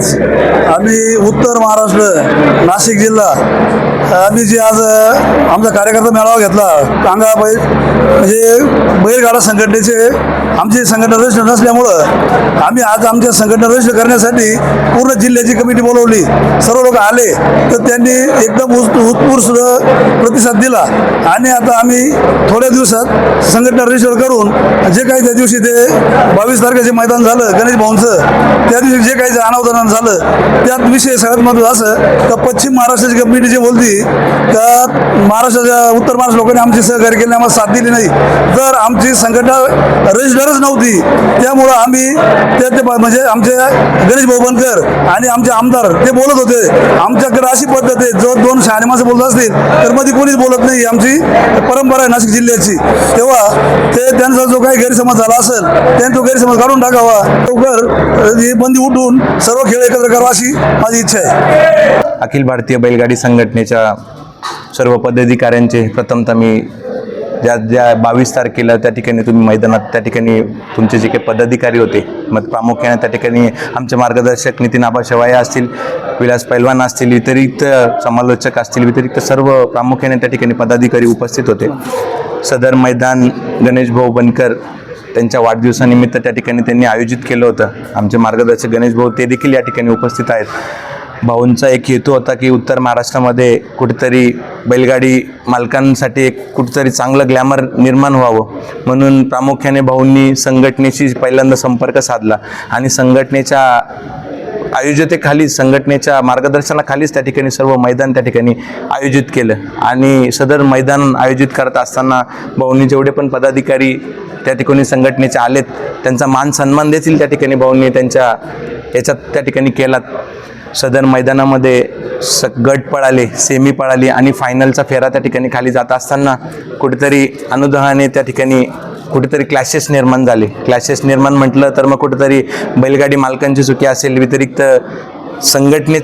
आज आम्ही उत्तर महाराष्ट्र नाशिक जिल्हा आम्ही जे आज आमचा कार्यकर्ता मेळावा घेतला टांगा बैल म्हणजे बैलगाडा संघटनेचे आमची संघटना रजिस्टर नसल्यामुळं आम्ही आज आमच्या संघटना रजिस्टर करण्यासाठी पूर्ण जिल्ह्याची कमिटी बोलवली। सर्व लोक आले तर त्यांनी एकदम उत्स्फूर्त प्रतिसाद दिला आणि आता आम्ही थोड्या दिवसात संघटना रजिस्टर करून जे काही त्या दिवशी ते 22 तारखेचे मैदान झालं गणेश भाऊंचं, त्या दिवशी जे काही अनावधान झालं त्यात विषय सगळ्यात महत्त्वाचा असं तर पश्चिम महाराष्ट्राची कमिटी जी बोलती का महाराष्ट्राच्या उत्तर महाराष्ट्र लोकांनी आमची सहकार्य केली, आम्हाला साथ दिली नाही, तर आमची संघटना रजिस्टरच नव्हती। त्यामुळं आम्ही ते म्हणजे आमचे गणेश भाऊ बनकर आणि आमचे आमदार ते बोलत होते आमच्याकडे अशी पद्धत आहे जो दोन शहाणे माणसं बोलत असतील तर मध्ये कोणीच बोलत नाही, आमची परंपरा आहे नाशिक जिल्ह्याची। तेव्हा ते त्यांचा जो काही गैरसमज झाला असेल त्यांनी तो गैरसमज काढून टाकावा, लवकर ही बंदी उठून सर्व खेळ एकत्र करावा अशी माझी इच्छा आहे। अखिल भारतीय बैलगाडी संघटनेच्या सर्व पदाधिकाऱ्यांचे प्रथमतः मी ज्या 22 तारखेला त्या ठिकाणी तुम्ही मैदानात त्या ठिकाणी तुमचे जे काही पदाधिकारी होते मग प्रामुख्याने त्या ठिकाणी आमचे मार्गदर्शक नितीन आबा शेवाळे असतील, विलास पैलवान असतील, व्यतिरिक्त समालोचक असतील, व्यतिरिक्त सर्व प्रामुख्याने त्या ठिकाणी पदाधिकारी उपस्थित होते। सदर मैदान गणेश भाऊ बनकर त्यांच्या वाढदिवसानिमित्त त्या ठिकाणी त्यांनी आयोजित केलं होतं। आमचे मार्गदर्शक गणेश भाऊ ते देखील या ठिकाणी उपस्थित आहेत। भाऊंचा एक हेतू होता की उत्तर महाराष्ट्रामध्ये कुठेतरी बैलगाडी मालकांसाठी एक कुठेतरी चांगलं ग्लॅमर निर्माण व्हावं म्हणून प्रामुख्याने भाऊंनी संघटनेशी पहिल्यांदा संपर्क साधला आणि संघटनेच्या आयोजतेखाली संघटनेच्या मार्गदर्शनाखालीच त्या ठिकाणी सर्व मैदान त्या ठिकाणी आयोजित केलं आणि सदर मैदान आयोजित करत असताना भाऊंनी जेवढे पण पदाधिकारी त्या ठिकाणी संघटनेचे आलेत त्यांचा मान सन्मान देखील त्या ठिकाणी भाऊंनी त्यांच्या याच्यात त्या ठिकाणी केलात। सदर मैदानामध्ये गट पळाले, सेमी पळाली आणि फायनलचा फेरा त्या ठिकाणी खाली जात असताना कुठेतरी अनुदानाने त्या ठिकाणी कुठेतरी क्लॅशेस निर्माण झाले। क्लॅशेस निर्माण म्हटलं तर मग कुठेतरी बैलगाडी मालकांची चुकी असेल, व्यतिरिक्त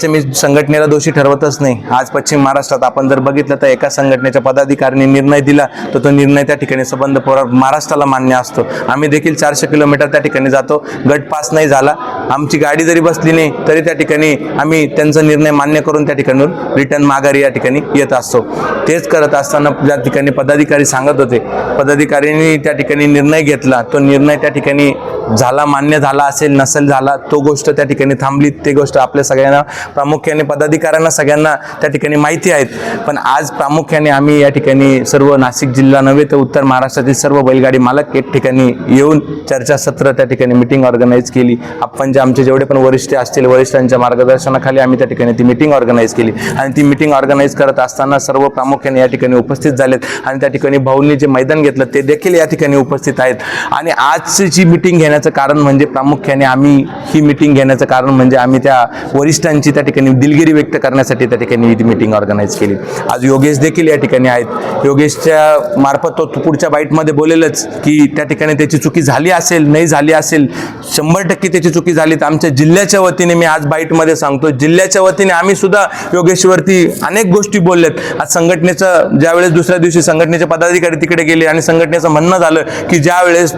मी संघटनेला दोषी ठरवतच नाही। आज पश्चिम महाराष्ट्रात आपण जर बघितलं तर एका संघटनेच्या पदाधिकाऱ्यांनी निर्णय दिला तर तो निर्णय त्या ठिकाणी संबंध महाराष्ट्राला मान्य असतो। आम्ही देखील 400 किलोमीटर त्या ठिकाणी जातो, गट पास नाही झाला, आमची गाडी जरी बसली नाही तरी त्या ठिकाणी आम्ही त्यांचा निर्णय मान्य करून त्या ठिकाणी रिटर्न माघारी या ठिकाणी येत असतो। तेच करत असताना त्या ठिकाणी पदाधिकारी सांगत होते, पदाधिकाऱ्यांनी त्या ठिकाणी निर्णय घेतला, तो निर्णय त्या ठिकाणी झाला, मान्य झाला असेल नसेल झाला तो गोष्ट त्या ठिकाणी थांबली, ते गोष्ट आपल्या सगळ्यांना प्रामुख्याने पदाधिकाऱ्यांना सगळ्यांना त्या ठिकाणी माहिती आहेत। पण आज प्रामुख्याने आम्ही या ठिकाणी सर्व नाशिक जिल्हा नव्हे तर उत्तर महाराष्ट्रातील सर्व बैलगाडी मालक एक ठिकाणी येऊन चर्चासत्र त्या ठिकाणी मीटिंग ऑर्गनाईज केली। आपण जे आमचे जेवढे पण वरिष्ठ असतील वरिष्ठांच्या मार्गदर्शनाखाली आम्ही त्या ठिकाणी ती मीटिंग ऑर्गनाईज केली आणि ती मीटिंग ऑर्गनाईज करत असताना सर्व प्रामुख्याने या ठिकाणी उपस्थित झालेत आणि त्या ठिकाणी भाऊंनी जे मैदान घेतलं ते देखील या ठिकाणी उपस्थित आहेत। आणि आजची जी मीटिंग घेण्याचं कारण म्हणजे प्रामुख्याने आम्ही ही मीटिंग घेण्याचं कारण म्हणजे आम्ही त्या वरिष्ठांची त्या ठिकाणी दिलगिरी व्यक्त करण्यासाठी त्या ठिकाणी ही मीटिंग ऑर्गनाईज केली। आज योगेश देखील या ठिकाणी आहेत, योगेशच्या मार्फत तो पुढच्या बाईटमध्ये बोलेलच की त्या ठिकाणी त्याची चुकी झाली असेल नाही झाली असेल 100% त्याची चुकी झाली तर आमच्या जिल्ह्याच्या वतीने मी आज बाईटमध्ये सांगतो जिल्ह्याच्या वतीने आम्ही सुद्धा योगेशवरती अनेक गोष्टी बोललेत। आज संघटनेचं ज्यावेळेस दुसऱ्या दिवशी संघटनेचे पदाधिकारी तिकडे गेले आणि संघटनेचं म्हणणं झालं की ज्या वेळेस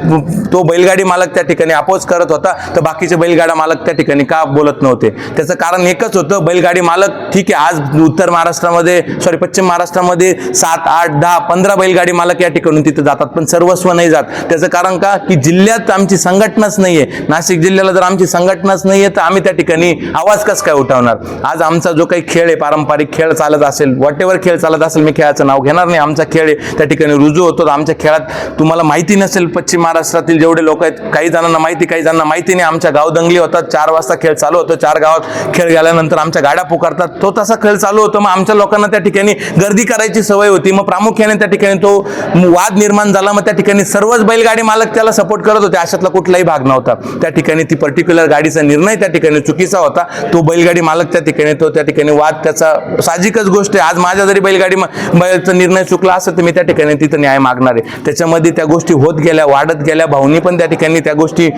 तो बैलगाडी मालक त्या ठिकाणी अपोज करत होता तर बाकीचे बैलगाडा मालक त्या ठिकाणी का बोलत नव्हते, त्याचं कारण एकच होतं, बैलगाडी मालक ठीक आहे आज उत्तर महाराष्ट्रामध्ये पश्चिम महाराष्ट्रामध्ये 7, 8, 10, 15 बैलगाडी मालक या ठिकाणी तिथे जातात पण सर्वस्व नाही जात। त्याचं कारण का की जिल्ह्यात आमची संघटनाच नाहीये, नाशिक जिल्ह्याला जर आमची संघटनाच नाहीये तर आम्ही त्या ठिकाणी आवाज कसं काय उठवणार। आज आमचा जो काही खेळ आहे पारंपरिक खेळ चालत असेल, व्हॉटेवर खेळ चालत असेल, मी खेळाचं नाव घेणार नाही, आमचा खेळ आहे त्या ठिकाणी रुजू होतो। आमच्या खेळात तुम्हाला माहिती नसेल पश्चिम महाराष्ट्रातील जेवढे लोक आहेत काही जणांना माहिती काही जणांना माहिती नाही, आमच्या गाव दंगली होतात, 4 वाजता खेळ चालू होतो, 4 गावात खेळ गेल्यानंतर आमच्या गाड्या पुकारतात, तो तसा खेळ चालू होतो। मग आमच्या लोकांना त्या ठिकाणी गर्दी करायची सवय होती, मग प्रामुख्याने त्या ठिकाणी तो वाद निर्माण झाला, मग त्या ठिकाणी सर्वच बैलगाडी मालक त्याला सपोर्ट करत होते, अशातला कुठलाही भाग नव्हता। त्या ठिकाणी ती पर्टिक्युलर गाडीचा निर्णय त्या ठिकाणी चुकीचा होता, तो बैलगाडी मालक त्या ठिकाणी वाद त्याचा साहजिकच गोष्ट आहे। आज माझ्या जरी बैलगाडीचा निर्णय चुकला असेल तर मी त्या ठिकाणी तिथं न्याय मागणार आहे। त्याच्यामध्ये त्या गोष्टी होत गेल्या, वाढत गेल्या, भाऊनी पण त्या ठिकाणी त्या गोष्टी गोष्टी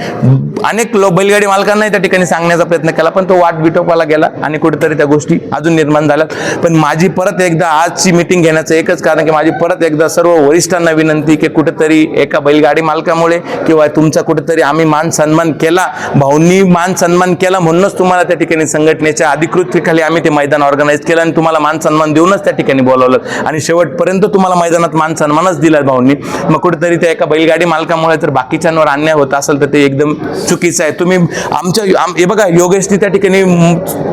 अनेक बैलगाडी मालकांनाही त्या ठिकाणी सांगण्याचा प्रयत्न केला, पण तो वाट विटोपाला गेला आणि कुठेतरी त्या गोष्टी अजून निर्माण झाल्यात. पण माझी परत एकदा आजची मीटिंग घेण्याचं एकच कारण की माझी परत एकदा सर्व वरिष्ठांना विनंती की कुठेतरी एका बैलगाडी मालकामुळे किंवा तुमचा कुठेतरी आम्ही मान सन्मान केला, भाऊंनी मान सन्मान केला म्हणूनच तुम्हाला त्या ठिकाणी संघटनेच्या अधिकृततेखाली आम्ही ते मैदान ऑर्गनाईज केलं आणि तुम्हाला मान सन्मान देऊनच त्या ठिकाणी बोलावलं आणि शेवटपर्यंत तुम्हाला मैदानात मान सन्मानच दिला भाऊंनी. मग कुठेतरी त्या एका बैलगाडी मालकामुळे जर बाकीच्यांवर अन्याय होत असेल तर ते एकदम चुकीचं आहे. तुम्ही हे बघा, योगेशनी त्या ठिकाणी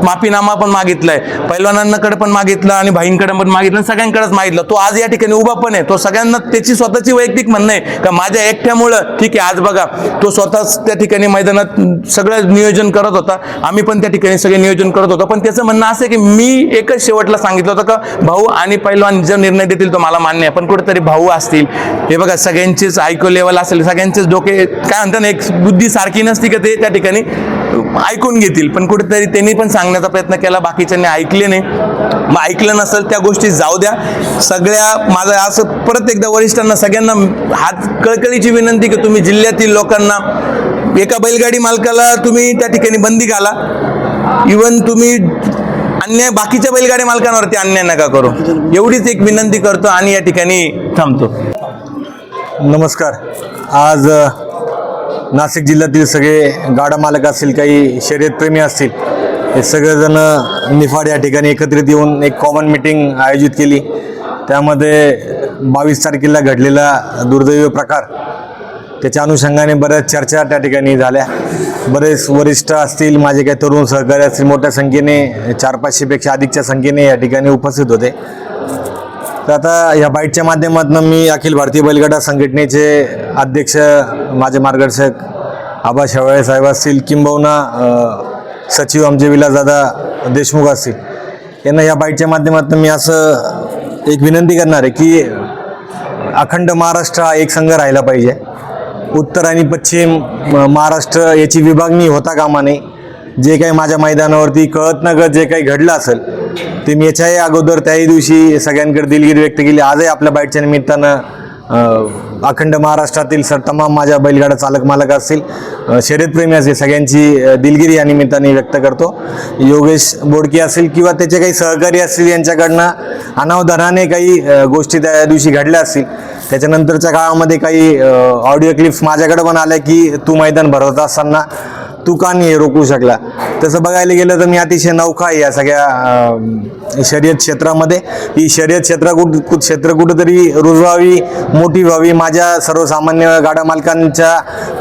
माफीनामा पण मागितलाय, पैलवानांकडे पण मागितलं आणि भाईंकडे पण मागितलं, सगळ्यांकडेच मागितलं. तो आज या ठिकाणी उभा पण आहे, तो सगळ्यांना त्याची स्वतःची वैयक्तिक म्हणणं आहे का माझ्या एकट्यामुळं ठीक आहे. आज बघा तो स्वतःच त्या ठिकाणी मैदानात सगळं नियोजन करत होता, आम्ही पण त्या ठिकाणी सगळे नियोजन करत होतो, पण त्याचं म्हणणं असं आहे की मी एकच शेवटला सांगितलं होतं का भाऊ आणि पैलवान जो निर्णय देतील तो मला मान्य आहे, पण कुठेतरी भाऊ असतील, हे बघा सगळ्यांचीच आयको लेवल असेल, सगळ्यांचेच डोके काय म्हणतात ना, एक बुद्धी सारखी नसती का ते त्या ठिकाणी ऐकून घेतील, पण कुठेतरी त्यांनी पण सांगण्याचा प्रयत्न केला, बाकीच्यांनी ऐकले नाही. मग ऐकलं नसेल त्या गोष्टी जाऊ द्या. सगळ्या माझं असं परत एकदा वरिष्ठांना सगळ्यांना हात कळकळीची विनंती की तुम्ही जिल्ह्यातील लोकांना, एका बैलगाडी मालकाला तुम्ही त्या ठिकाणी बंदी घाला, इवन तुम्ही अन्याय बाकीच्या बैलगाडी मालकांवरती अन्याय नका करू, एवढीच एक विनंती करतो आणि या ठिकाणी थांबतो. नमस्कार. आज नाशिक जिल्ह्यातील सगळे गाडा मालक असतील, काही शर्यतप्रेमी असतील, हे सगळेजण निफाड या ठिकाणी एकत्रित येऊन एक कॉमन मीटिंग आयोजित केली. त्यामध्ये 22 तारखेला घडलेला दुर्दैवी प्रकार, त्याच्या अनुषंगाने बऱ्याच चर्चा त्या ठिकाणी झाल्या. बरेच वरिष्ठ असतील, माझे काही तरुण सहकारी असतील, मोठ्या संख्येने 400-500पेक्षा अधिकच्या संख्येने या ठिकाणी उपस्थित होते. तर आता या बाईटच्या माध्यमातून मी अखिल भारतीय बैलगाडा संघटनेचे अध्यक्ष, माझे मार्गदर्शक आबा शेवाळे साहेब असतील, किंबहुना सचिव आमचे विलासदादा देशमुख असतील, यांना या बाईटच्या माध्यमातून मी असं एक विनंती करणार आहे की अखंड महाराष्ट्र हा एक संघ राहिला पाहिजे. उत्तर आणि पश्चिम महाराष्ट्र याची विभागणी होता कामा नये. जे काही माझ्या मैदानावरती कळत न कळत जे काही घडलं असेल ते मी याच्याही अगोदर त्याही दिवशी सगळ्यांकडे दिलगिरी व्यक्त केली. आजही आपल्या बाईटच्या निमित्तानं अखंड महाराष्ट्रातील तमाम माझ्या बैलगाडा चालक मालक असतील, शर्यतप्रेमी असतील, सगळ्यांची दिलगिरी या निमित्ताने व्यक्त करतो. योगेश बोडके असतील किंवा त्याचे काही सहकारी असतील, यांच्याकडनं अनावधानाने काही गोष्टी त्या दिवशी घडल्या असतील. त्याच्यानंतरच्या काळामध्ये काही ऑडिओ क्लिप्स माझ्याकडे पण आल्या की तू मैदान भरवत असताना तू का नाही रोखू शकला. तसं बघायला गेलं तर मी अतिशय नौका आहे या सगळ्या शर्यत क्षेत्रामध्ये. ही शर्यत क्षेत्र कुठंतरी रुजवावी, मोठी व्हावी, माझ्या सर्वसामान्य गाडा मालकांच्या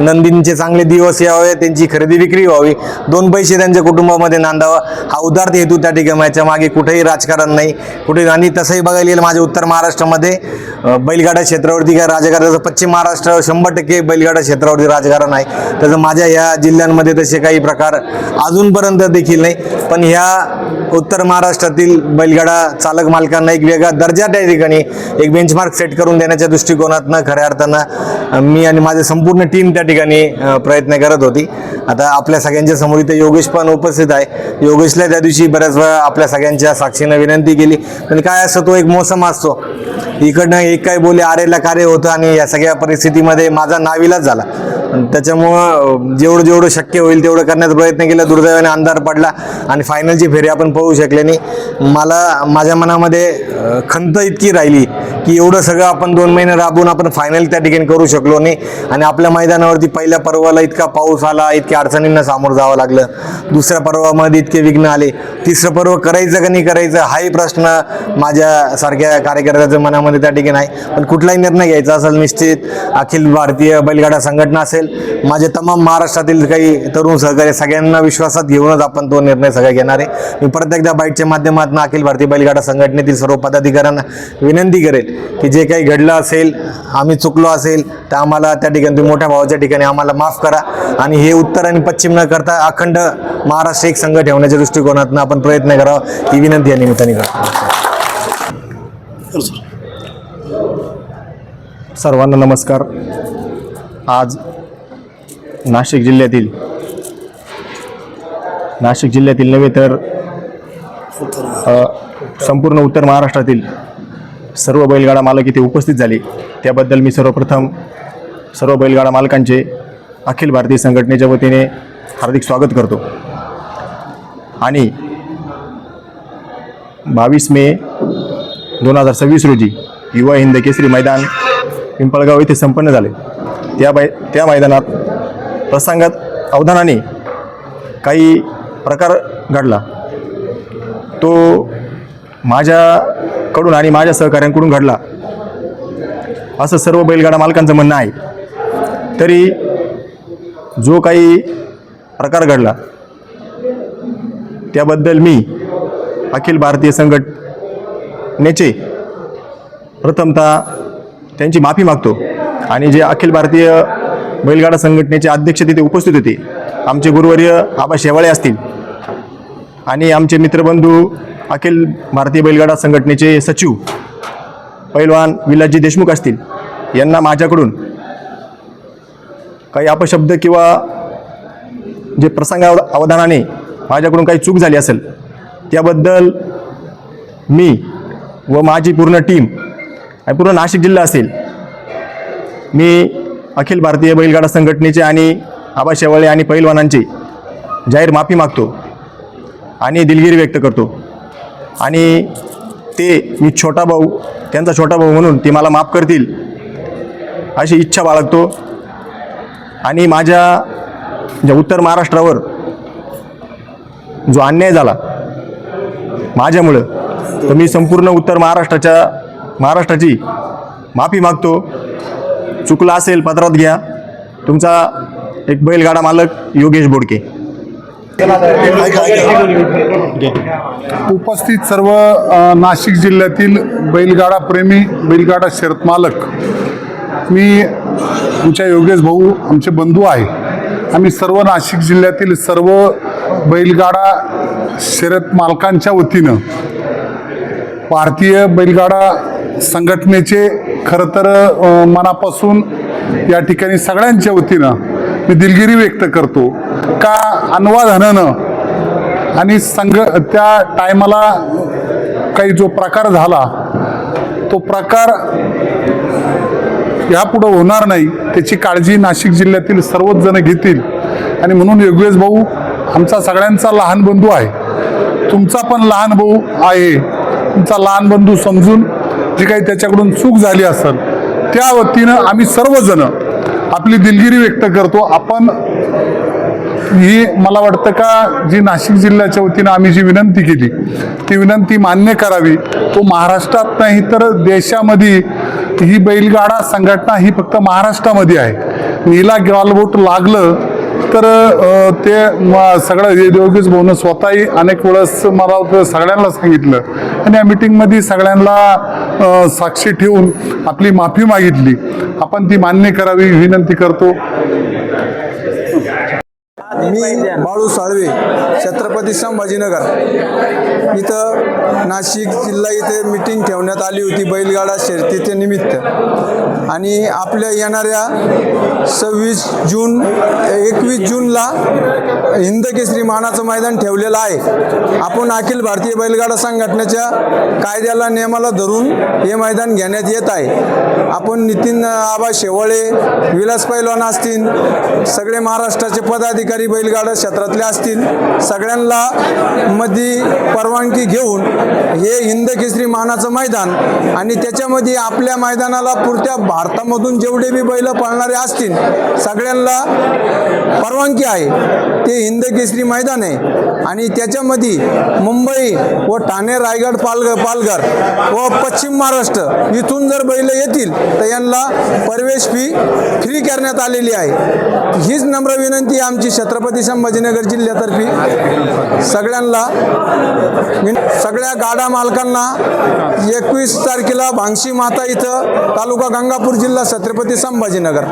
नंदींचे चांगले दिवस यावे, त्यांची खरेदी विक्री व्हावी, 2 पैसे त्यांच्या कुटुंबामध्ये नांदावा, हा उदार्थ हेतू त्या ठिकाणी याच्या मागे कुठेही राजकारण नाही कुठे. आणि तसंही बघायला गेलं माझ्या उत्तर महाराष्ट्रामध्ये बैलगाडा क्षेत्रावरती काय राजकारण, जसं पश्चिम महाराष्ट्र 100% बैलगाडा क्षेत्रावरती राजकारण आहे, तसं माझ्या ह्या जिल्ह्यांमध्ये तसे काही प्रकार अजूनपर्यंत देखील नाही. पण ह्या उत्तर महाराष्ट्रातील बैलगाडा चालक मालकांना एक वेगळा दर्जा त्या ठिकाणी एक बेंचमार्क सेट करून देण्याच्या दृष्टिकोनातनं खऱ्या अर्थानं मी आणि माझे संपूर्ण टीम त्या ठिकाणी प्रयत्न करत होती. आता आपल्या सगळ्यांच्या समोर इथे योगेश पण उपस्थित आहे. योगेशला त्या दिवशी बऱ्याच वेळा आपल्या सगळ्यांच्या साक्षीनं विनंती केली, पण काय असं तो एक मोसम असतो, इकडनं एक काय बोले आरेला कार्य होतं आणि या सगळ्या परिस्थितीमध्ये माझा नाविलाज झाला. त्याच्यामुळं जेवढं शक्य होईल तेवढं करण्याचा प्रयत्न केला. दुर्दैवाने अंधार पडला आणि फायनलची फेरी आपण पळू शकले नाही. मला माझ्या मनामध्ये खंत इतकी राहिली की एवढं सगळं आपण 2 महिने राबून आपण फायनल त्या ठिकाणी करू शकलो नाही आणि आपल्या मैदानावरती पहिल्या पर्वाला इतका पाऊस आला, इतक्या अडचणींना सामोरं जावं लागलं, दुसऱ्या पर्वामध्ये इतके विघ्न आले, तिसरं पर्व करायचं का नाही करायचं हाही प्रश्न माझ्यासारख्या कार्यकर्त्याच्या मनामध्ये त्या ठिकाणी आहे. पण कुठलाही निर्णय घ्यायचा असेल निश्चित अखिल भारतीय बैलगाडा संघटना असेल, माझे तमाम महाराष्ट्रातील काही तरुण सहकारी सगळ्यांना विश्वासात घेऊनच आपण तो निर्णय सगळा घेणार आहे. मी परत एकदा बाईटच्या माध्यमातून अखिल भारतीय बैलगाडा संघटनेतील सर्व पदाधिकाऱ्यांना विनंती करेल की जे काही घडलं असेल, आम्ही चुकलो असेल तर आम्हाला त्या ठिकाणी मोठ्या भावाच्या ठिकाणी आम्हाला माफ करा आणि हे उत्तर आणि पश्चिम न करता अखंड महाराष्ट्र एक संघ ठेवण्याच्या दृष्टिकोनातून आपण प्रयत्न करावा ही विनंती या निमित्ताने करतो. सर्वांना नमस्कार. आज नाशिक जिल्ह्यातील नव्हे तर संपूर्ण उत्तर महाराष्ट्रातील सर्व बैलगाडा मालक इथे उपस्थित झाले. त्याबद्दल मी सर्वप्रथम सर्व बैलगाडा मालकांचे अखिल भारतीय संघटनेच्या वतीने हार्दिक स्वागत करतो आणि 22 मे 2026 रोजी युवा हिंद केसरी मैदान पिंपळगाव येथे संपन्न झाले. त्या मैदानात प्रसंगात अवधानाने काही प्रकार घडला. तो माझ्याकडून आणि माझ्या सहकाऱ्यांकडून घडला असं सर्व बैलगाडा मालकांचं म्हणणं आहे. तरी जो काही प्रकार घडला त्याबद्दल मी अखिल भारतीय संघटनेचे प्रथमतः त्यांची माफी मागतो. आणि जे अखिल भारतीय बैलगाडा संघटनेचे अध्यक्ष तिथे उपस्थित होते, आमचे गुरुवर्य आबा शेवाळे असतील आणि आमचे मित्रबंधू अखिल भारतीय बैलगाडा संघटनेचे सचिव पैलवान विलासजी देशमुख असतील, यांना माझ्याकडून काही अपशब्द किंवा जे प्रसंग अवधानाने माझ्याकडून काही चूक झाली असेल त्याबद्दल मी व माझी पूर्ण टीम आणि पूर्ण नाशिक जिल्हा असेल, मी अखिल भारतीय बैलगाडा संघटनेचे आणि आबा शेवाळे आणि पैलवानांची जाहीर माफी मागतो आणि दिलगिरी व्यक्त करतो. आणि ते मी छोटा भाऊ, त्यांचा छोटा भाऊ म्हणून ते मला माफ करतील अशी इच्छा बाळगतो. आणि माझ्या ज्या उत्तर महाराष्ट्रावर जो अन्याय झाला माझ्यामुळं, तर मी संपूर्ण उत्तर महाराष्ट्राची माफी मागतो. चुकला असेल पदरात घ्या. तुमचा एक बैलगाडा मालक योगेश बोडके. उपस्थित सर्व नाशिक जिल्ह्यातील बैलगाडा प्रेमी, बैलगाडा शर्यत मालक, मी आमच्या योगेश भाऊ आमचे बंधू आहे. आम्ही सर्व नाशिक जिल्ह्यातील सर्व बैलगाडा शर्यत मालकांच्या वतीनं भारतीय बैलगाडा संघटनेचे खरं तर मनापासून या ठिकाणी सगळ्यांच्या वतीनं मी दिलगिरी व्यक्त करतो का अनवाधानानं आणि त्या टायमाला काही जो प्रकार झाला तो प्रकार ह्यापुढं होणार नाही त्याची काळजी नाशिक जिल्ह्यातील सर्वच जण घेतील. आणि म्हणून योगेश भाऊ आमचा सगळ्यांचा लहान बंधू आहे, तुमचा पण लहान भाऊ आहे. तुमचा लहान बंधू समजून जी काही त्याच्याकडून चूक झाली असेल त्या वतीनं आम्ही सर्वजण आपली दिलगिरी व्यक्त करतो. आपण ही मला वाटतं का जी नाशिक जिल्ह्याच्या वतीनं आम्ही जी विनंती केली ती विनंती मान्य करावी. तो महाराष्ट्रात नाही तर देशामध्ये ही बैलगाडा संघटना ही फक्त महाराष्ट्रामध्ये आहे. नीला गालबोट लागलं तर ते सगळं योगेश भाऊनं स्वतःही अनेक वेळेस मला सगळ्यांना सांगितलं आणि या मिटिंगमध्ये सगळ्यांना साक्षी ठेवून आपली माफी मागितली. आपण ती मान्य करावी विनंती करतो. मी बाळू साळवे, छत्रपती संभाजीनगर इथं नाशिक जिल्हा इथे मीटिंग ठेवण्यात आली होती बैलगाडा शर्यतीच्या निमित्त. आणि आपल्या येणाऱ्या 21 जूनला हिंद केसरी मानाचं मैदान ठेवलेलं आहे. आपण अखिल भारतीय बैलगाडा संघटनेच्या कायद्याला नियमाला धरून हे मैदान घेण्यात येत आहे. आपण नितीन आबा शेवाळे, विलास पैलवान असतील, सगळे महाराष्ट्राचे पदाधिकारी बैलगाडा क्षेत्रातले असतील, सगळ्यांना मध्ये परवानगी घेऊन हे हिंद केसरी मानाचं मैदान आणि त्याच्यामध्ये आपल्या मैदानाला पुरत्या भारतामधून जेवढे बी बैल पळणारे असतील सगळ्यांना परवानगी आहे. ते हिंद केसरी मैदान आहे आणि त्याच्यामध्ये मुंबई व ठाणे, रायगड, पालघर व पश्चिम महाराष्ट्र इथून जर बैल येतील तर यांना प्रवेश फी फ्री करण्यात आलेली आहे. हीच नम्र विनंती आमची छत्रपती संभाजीनगर जिल्ह्यातर्फे सगळ्यांना, सगळ्या गाडा मालकांना 21 तारखेला भांगशी माता इथं, तालुका गंगापूर, जिल्हा छत्रपती संभाजीनगर.